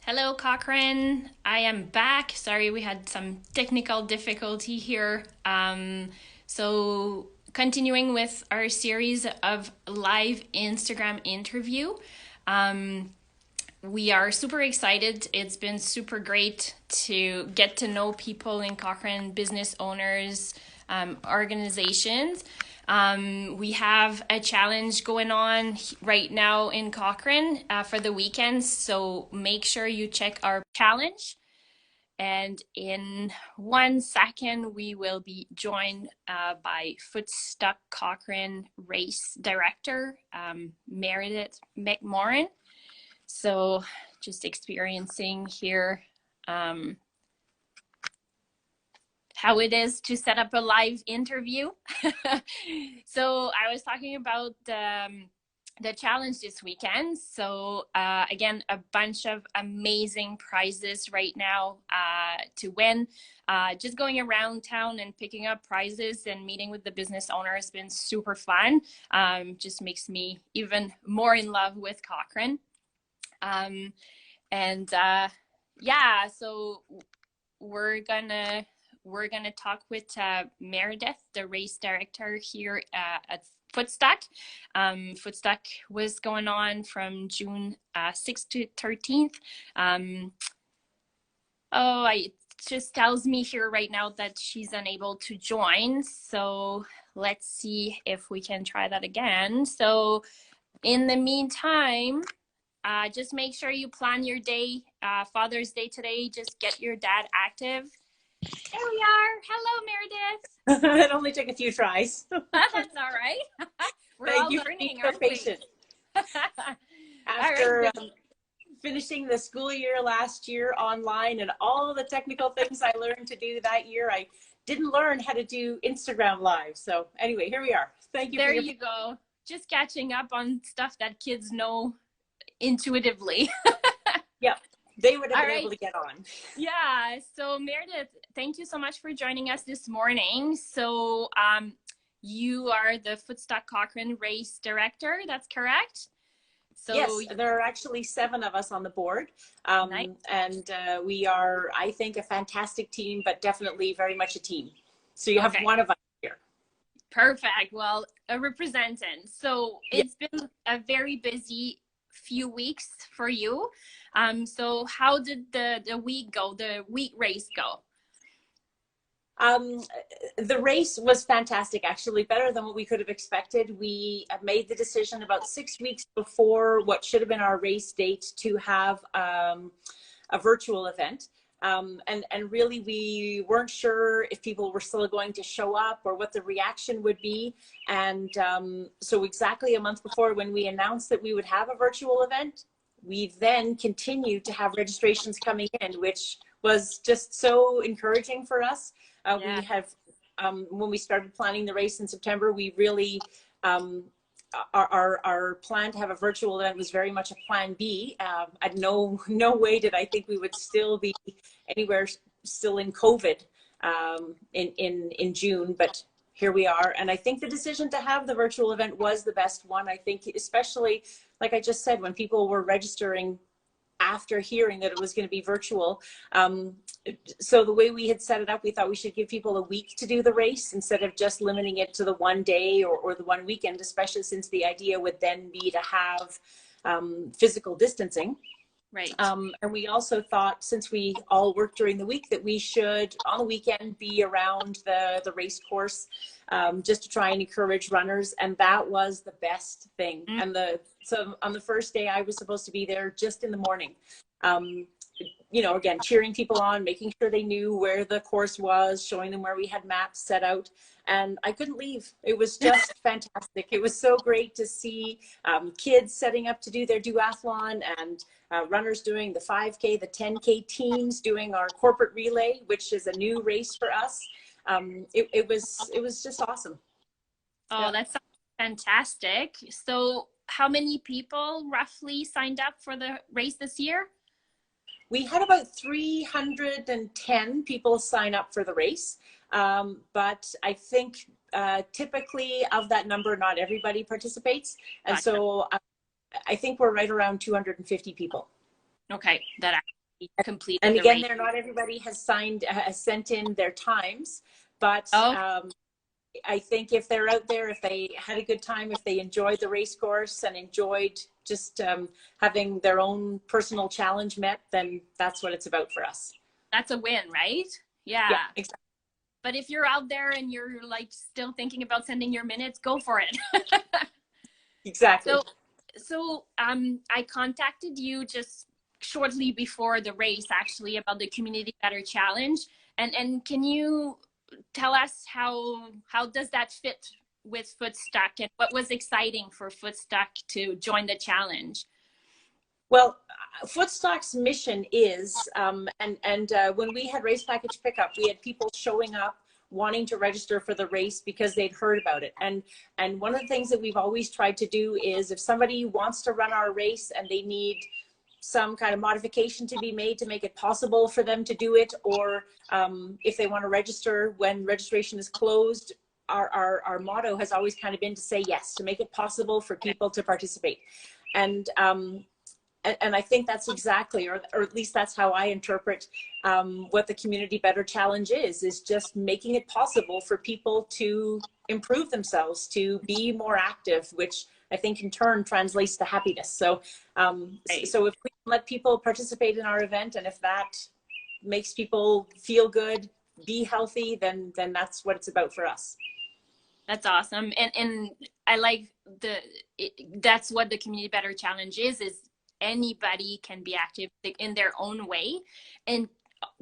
Hello, Cochrane. I am back. Sorry, we had some technical difficulty here. So continuing with our series of live Instagram interview. Um, we are super excited. It's been super great to get to know people in Cochrane, business owners, organizations. We have a challenge going on right now in Cochrane for the weekend, so make sure you check our challenge. And in 1 second, we will be joined by Footstock Cochrane race director, Meredith McMorrin. So just experiencing here how it is to set up a live interview. So I was talking about the challenge this weekend. So again, a bunch of amazing prizes right now to win. Just going around town and picking up prizes and meeting with the business owner has been super fun. Just makes me even more in love with Cochrane. Yeah, so we're gonna talk with Meredith, the race director here at Footstock. Footstock was going on from June 6th to 13th. It just tells me here right now that she's unable to join. So let's see if we can try that again. So in the meantime, just make sure you plan your day. Father's Day today, just get your dad active. There we are. Hello, Meredith. It only took a few tries. That's all right. We're Thank all you learning, for aren't being we? patient. All right. After finishing the school year last year online and all the technical things I learned to do that year, I didn't learn how to do Instagram Live. So anyway, here we are. Thank you. There you go. Just catching up on stuff that kids know intuitively. Yep. They would have All been right. able to get on. Yeah. So Meredith, thank you so much for joining us this morning. So you are the Footstock Cochrane race director. That's correct? So yes, there are actually 7 of us on the board. nice. And we are, I think, a fantastic team, but definitely very much a team. So you have one of us here. Perfect. Well, a representant. So Yeah. it's been a very busy few weeks for you. So how did the week go, the wheat race go? The race was fantastic, actually, better than what we could have expected. We made the decision about 6 weeks before what should have been our race date to have a virtual event. And really, we weren't sure if people were still going to show up or what the reaction would be. And so exactly a month before, when we announced that we would have a virtual event, we then continued to have registrations coming in, which was just so encouraging for us. Yeah. We have, when we started planning the race in September, we really, our plan to have a virtual event was very much a plan B. At no way did I think we would still be anywhere still in COVID in June, but here we are. And I think the decision to have the virtual event was the best one. I think, especially, like I just said, when people were registering after hearing that it was going to be virtual. So the way we had set it up, we thought we should give people a week to do the race instead of just limiting it to the one day or the one weekend, especially since the idea would then be to have physical distancing. Right. And we also thought, since we all work during the week, that we should on the weekend be around the race course, just to try and encourage runners. And that was the best thing. Mm-hmm. And so on the first day, I was supposed to be there just in the morning. You know, again, cheering people on, making sure they knew where the course was, showing them where we had maps set out. And I couldn't leave. It was just fantastic. It was so great to see kids setting up to do their duathlon and runners doing the 5K, the 10K teams doing our corporate relay, which is a new race for us. It was just awesome. Oh, yeah. That's fantastic. So how many people roughly signed up for the race this year? We had about 310 people sign up for the race. But I think typically of that number, not everybody participates. And so I think we're right around 250 people. Okay, that completed And the again, race. there, not everybody has sent in their times, but Oh, I think if they're out there, if they had a good time, if they enjoyed the race course and enjoyed just having their own personal challenge met, then that's what it's about for us. that's a win, right? Yeah. Yeah, exactly. But if you're out there and you're like still thinking about sending your minutes, go for it. Exactly. So I contacted you just shortly before the race, actually, about the Community Better Challenge. And can you tell us how does that fit with Footstock, and what was exciting for Footstock to join the challenge? Well, Footstock's mission is, when we had race package pickup, we had people showing up wanting to register for the race because they'd heard about it. And one of the things that we've always tried to do is, if somebody wants to run our race and they need some kind of modification to be made to make it possible for them to do it, or if they want to register when registration is closed, our motto has always kind of been to say yes, to make it possible for people to participate. And I think that's exactly, or at least that's how I interpret what the Community Better Challenge is just making it possible for people to improve themselves, to be more active, which I think in turn translates to happiness. So, so if we let people participate in our event, and if that makes people feel good, be healthy, then that's what it's about for us. That's awesome. And I like that's what the Community Better Challenge is anybody can be active in their own way and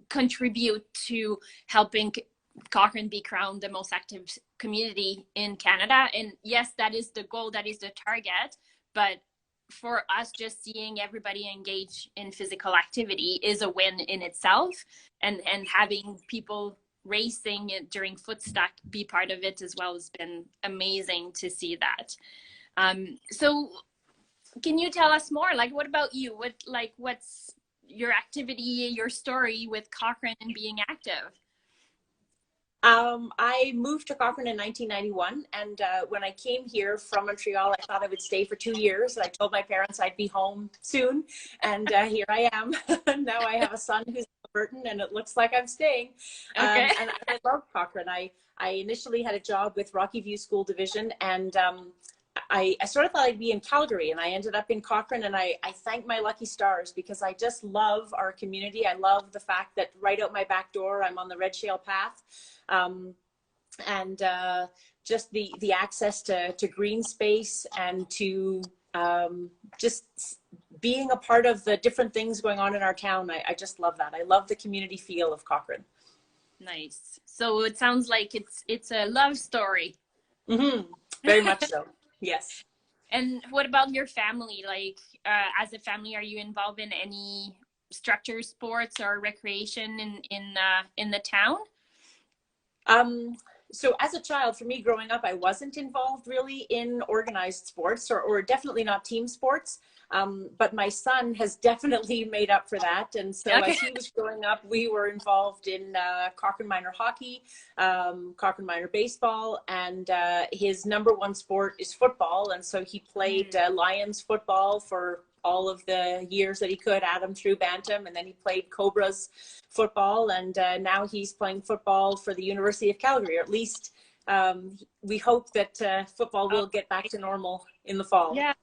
contribute to helping Cochrane be crowned the most active community in Canada. And yes, that is the goal, that is the target. But for us, just seeing everybody engage in physical activity is a win in itself. And having people racing during Footstock be part of it as well has been amazing to see that. So can you tell us more? Like, what about you? What's your activity, your story with Cochrane and being active? I moved to Cochrane in 1991, and when I came here from Montreal, I thought I would stay for 2 years. I told my parents I'd be home soon, and here I am. Now I have a son who's Albertan, and it looks like I'm staying. Okay. And I love Cochrane. I initially had a job with Rocky View School Division, and I sort of thought I'd be in Calgary, and I ended up in Cochrane, and I thank my lucky stars, because I just love our community. I love the fact that right out my back door, I'm on the Red Shale Path. And just the access to green space, and to just being a part of the different things going on in our town. I just love that. I love the community feel of Cochrane. Nice. So it sounds like it's a love story. Mm-hmm. Very much so. Yes. And what about your family? Like, as a family, are you involved in any structured sports or recreation in the town? So as a child, for me growing up, I wasn't involved really in organized sports, or definitely not team sports. But my son has definitely made up for that. And so Okay. as he was growing up, we were involved in Cochrane Minor hockey, Cochrane Minor baseball, and his number one sport is football. And so he played Lions football for all of the years that he could, Adam through Bantam, and then he played Cobras football, and now he's playing football for the University of Calgary, or at least we hope that football will get back to normal in the fall. Yeah,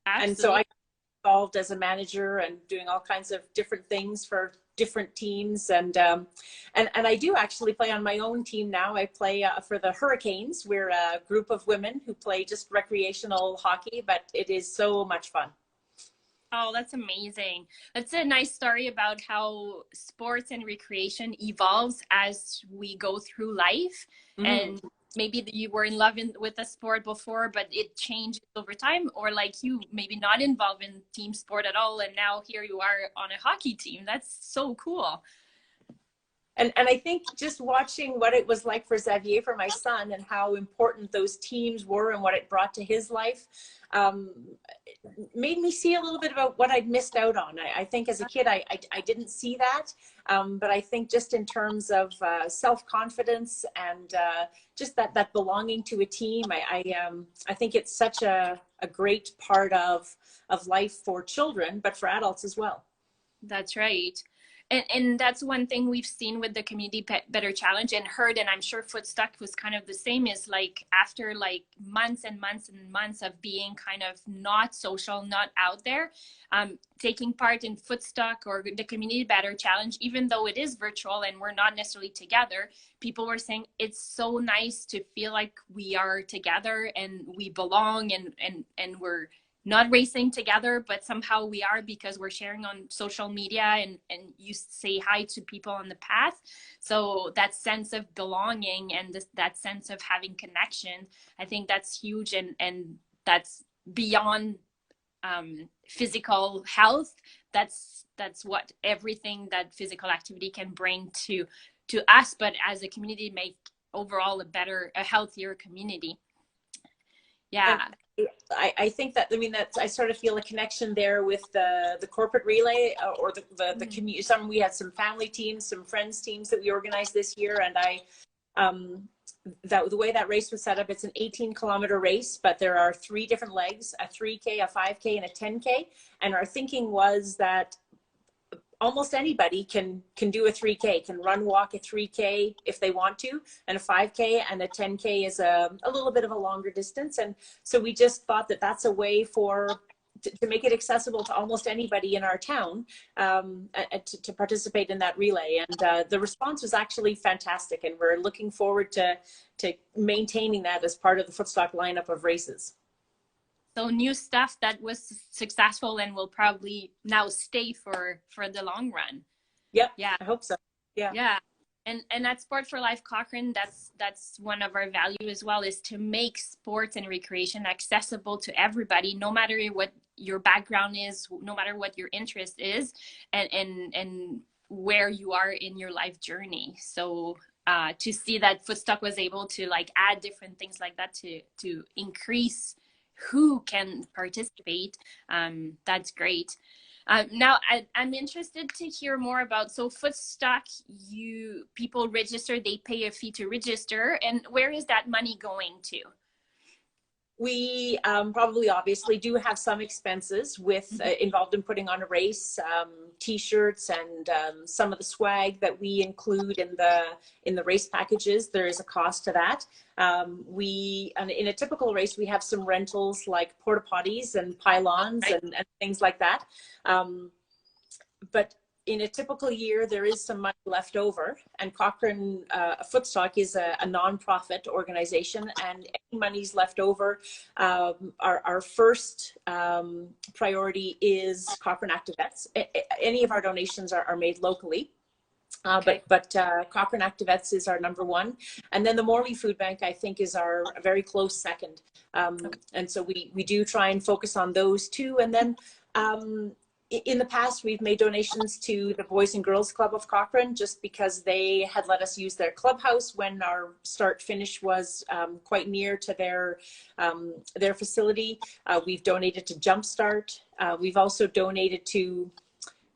absolutely. And so I got involved as a manager and doing all kinds of different things for different teams, and I do actually play on my own team now. I play for the Hurricanes. We're a group of women who play just recreational hockey, but it is so much fun. Oh, that's amazing. That's a nice story about how sports and recreation evolves as we go through life. Mm-hmm. And maybe you were in love with a sport before, but it changed over time, or like you, maybe not involved in team sport at all, and now here you are on a hockey team. That's so cool. And I think just watching what it was like for Xavier, for my son, and how important those teams were and what it brought to his life, made me see a little bit about what I'd missed out on. I think as a kid, I didn't see that. But I think just in terms of self-confidence and just that belonging to a team, I think it's such a great part of life for children, but for adults as well. That's right. And that's one thing we've seen with the Community Better Challenge and heard, and I'm sure Footstock was kind of the same, is like after like months and months and months of being kind of not social, not out there, taking part in Footstock or the Community Better Challenge, even though it is virtual and we're not necessarily together, people were saying it's so nice to feel like we are together and we belong and we're not racing together, but somehow we are because we're sharing on social media and you say hi to people on the path. So that sense of belonging and that sense of having connection, I think that's huge. And that's beyond physical health. That's what everything that physical activity can bring to us, but as a community, make overall a healthier community. Yeah. And I think that, I mean, that's, I sort of feel a connection there with the corporate relay or the community. We had some family teams, some friends teams that we organized this year. And the way that race was set up, it's an 18-kilometer race, but there are 3 different legs, a 3K, a 5K, and a 10K. And our thinking was that almost anybody can do a 3K, can run, walk a 3K if they want to, and a 5K, and a 10K is a little bit of a longer distance. And so we just thought that that's a way to make it accessible to almost anybody in our town to participate in that relay. And the response was actually fantastic, and we're looking forward to maintaining that as part of the Footstock lineup of races. So new stuff that was successful and will probably now stay for the long run. Yep. Yeah. I hope so. Yeah. Yeah. And at Sport for Life Cochrane, that's one of our value as well, is to make sports and recreation accessible to everybody, no matter what your background is, no matter what your interest is, and where you are in your life journey. So to see that Footstock was able to like add different things like that to increase who can participate, that's great. Now I'm interested to hear more about, so Footstock, people register, they pay a fee to register, and where is that money going to? We probably obviously do have some expenses with involved in putting on a race, t-shirts and some of the swag that we include in the race packages. There is a cost to that. In a typical race, we have some rentals like porta potties and pylons and things like that. But in a typical year, there is some money left over, and Cochrane Footstock is a nonprofit organization, and any monies left over, our first priority is Cochrane Active Vets. Any of our donations are made locally. But Cochrane Active Vets is our number one, and then the Morley Food Bank, I think, is our very close second. And so we do try and focus on those two, and then in the past, we've made donations to the Boys and Girls Club of Cochrane, just because they had let us use their clubhouse when our start finish was quite near to their facility. We've donated to Jumpstart. We've also donated to,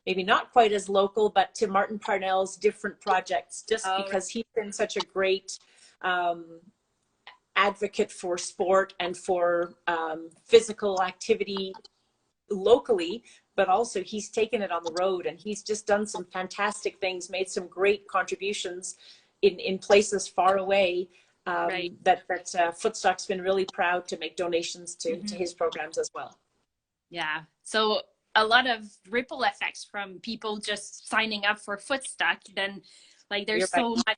maybe not quite as local, but to Martin Parnell's different projects, just because he's been such a great advocate for sport and for physical activity locally, but also he's taken it on the road, and he's just done some fantastic things, made some great contributions in places far away, that Footstock's been really proud to make donations to his programs as well. Yeah, so a lot of ripple effects from people just signing up for Footstock. Then like there's so much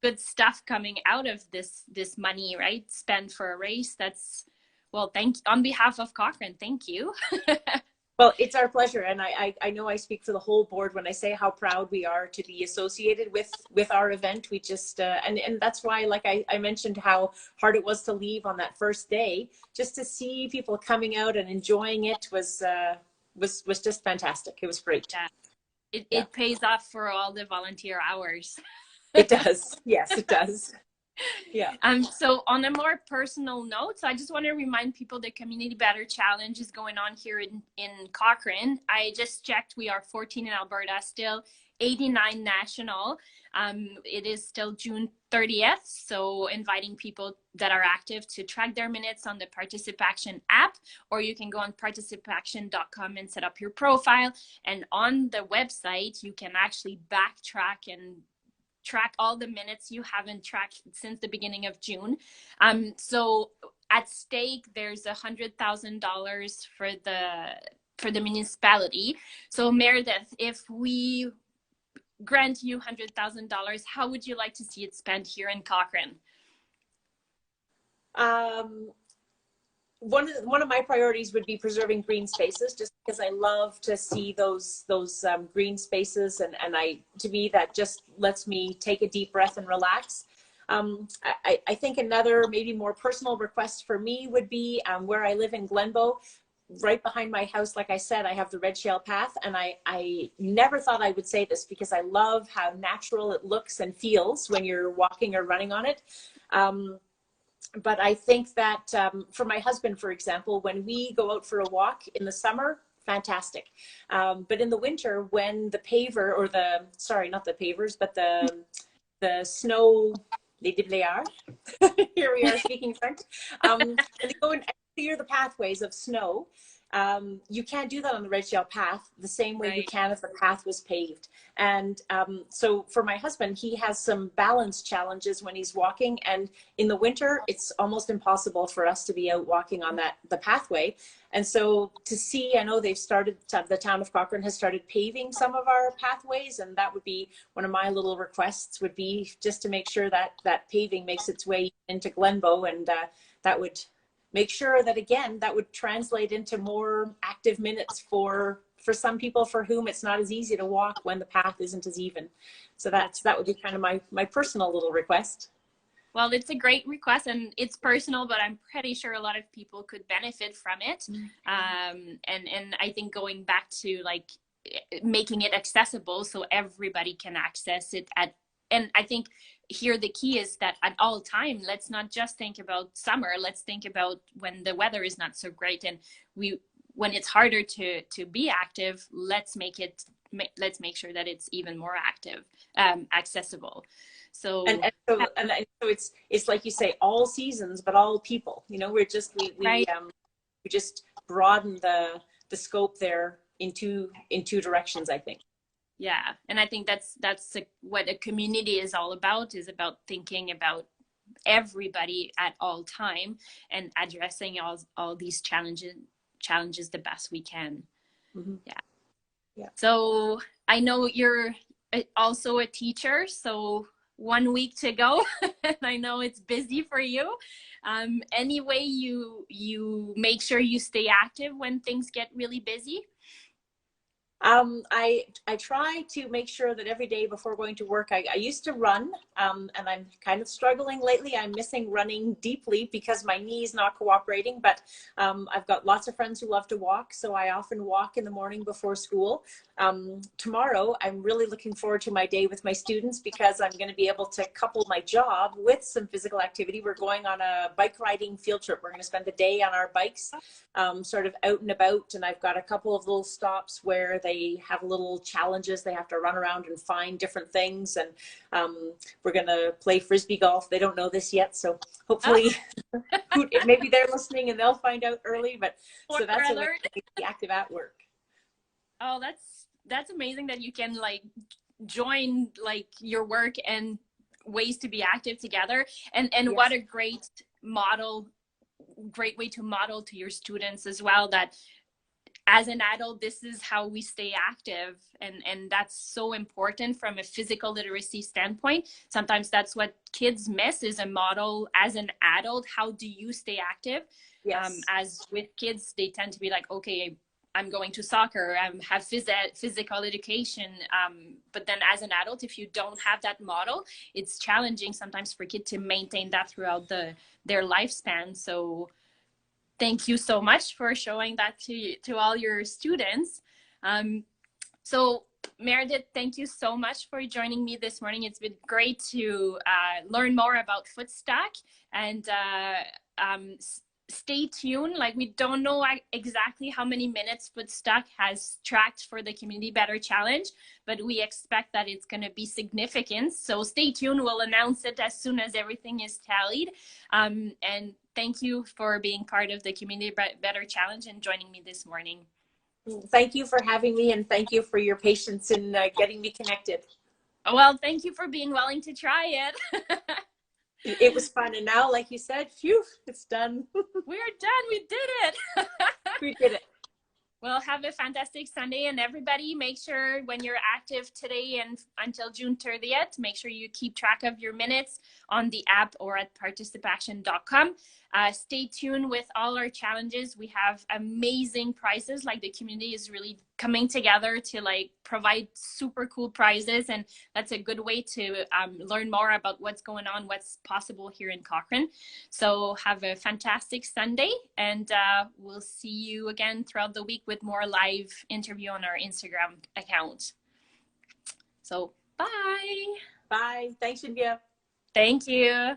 good stuff coming out of this money, right, spent for a race. That's, well, on behalf of Cochrane, thank you. Well, it's our pleasure, and I know I speak for the whole board when I say how proud we are to be associated with our event. We just and that's why, like I mentioned, how hard it was to leave on that first day. Just to see people coming out and enjoying it was just fantastic. It was great. Yeah. It pays off for all the volunteer hours. It does. Yes, it does. Yeah. So on a more personal note, so I just want to remind people the Community Better Challenge is going on here in Cochrane. I just checked, we are 14 in Alberta still. 89 national. It is still June 30th, so inviting people that are active to track their minutes on the Participaction app, or you can go on participaction.com and set up your profile. And on the website, you can actually backtrack and track all the minutes you haven't tracked since the beginning of June. So at stake, there's $100,000 for the municipality. So Meredith, if we grant you $100,000, how would you like to see it spent here in Cochrane? One of my priorities would be preserving green spaces, just because I love to see those green spaces, and to me that just lets me take a deep breath and relax. I think another maybe more personal request for me would be where I live in Glenbow. Right behind my house, like I said, I have the red shale path, and I never thought I would say this because I love how natural it looks and feels when you're walking or running on it. But I think that for my husband, for example, when we go out for a walk in the summer, fantastic. But in the winter, when the paver, or the, sorry, not the pavers, but the snow, les déblayeurs, here we are speaking French, and they go and clear the pathways of snow. You can't do that on the red shale path the same way you can if the path was paved. And so for my husband, he has some balance challenges when he's walking, and in the winter it's almost impossible for us to be out walking on the pathway. And so to see, I know they've started, the town of Cochrane has started paving some of our pathways, and that would be one of my little requests, would be just to make sure that that paving makes its way into Glenbow, and that would make sure that, again, that would translate into more active minutes for some people for whom it's not as easy to walk when the path isn't as even. So that would be kind of my personal little request. Well, it's a great request, and it's personal, but I'm pretty sure a lot of people could benefit from it. And I think going back to like making it accessible so everybody can access it and I think here the key is that at all time, let's not just think about summer, let's think about when the weather is not so great, and when it's harder to be active, let's make sure that it's even more active, accessible. So it's like you say, all seasons, but all people. You know, we just broaden the scope there in two directions, I think. Yeah, and I think that's what a community is all about, is about thinking about everybody at all time and addressing all these challenges the best we can. Mm-hmm. Yeah. So I know you're also a teacher, so 1 week to go, and I know it's busy for you. Any way you make sure you stay active when things get really busy? I try to make sure that every day before going to work, I used to run, and I'm kind of struggling lately. I'm missing running deeply because my knee is not cooperating, but I've got lots of friends who love to walk, so I often walk in the morning before school. Tomorrow, I'm really looking forward to my day with my students because I'm going to be able to couple my job with some physical activity. We're going on a bike riding field trip. We're going to spend the day on our bikes, sort of out and about, and I've got a couple of little stops where they have little challenges. They have to run around and find different things, and we're going to play frisbee golf. They don't know this yet, so hopefully maybe they're listening and they'll find out early, but so that's a way to be active at work. Oh, that's amazing that you can like join like your work and ways to be active together, and yes. What a great way to model to your students as well, that as an adult, this is how we stay active, and that's so important from a physical literacy standpoint. Sometimes that's what kids miss, is a model as an adult. How do you stay active? Yes. As with kids, they tend to be like, okay, I'm going to soccer, have physical education. But then as an adult, if you don't have that model, it's challenging sometimes for kids to maintain that throughout their lifespan. So thank you so much for showing that to all your students. So Meredith, thank you so much for joining me this morning. It's been great to learn more about Footstock, and stay tuned. Like, we don't know exactly how many minutes Footstock has tracked for the Community Better Challenge, but we expect that it's going to be significant. So stay tuned. We'll announce it as soon as everything is tallied. And thank you for being part of the Community Better Challenge and joining me this morning. Thank you for having me, and thank you for your patience in getting me connected. Well, thank you for being willing to try it. It was fun. And now, like you said, phew, it's done. We're done. We did it. We did it. Well, have a fantastic Sunday, and everybody, make sure when you're active today and until June 30th, make sure you keep track of your minutes on the app or at participaction.com. Stay tuned with all our challenges. We have amazing prizes. Like, the community is really coming together to like provide super cool prizes, and that's a good way to learn more about what's going on, what's possible here in Cochrane. So have a fantastic Sunday, and we'll see you again throughout the week with more live interview on our Instagram account. So bye. Bye. Thanks, Cynthia. Thank you.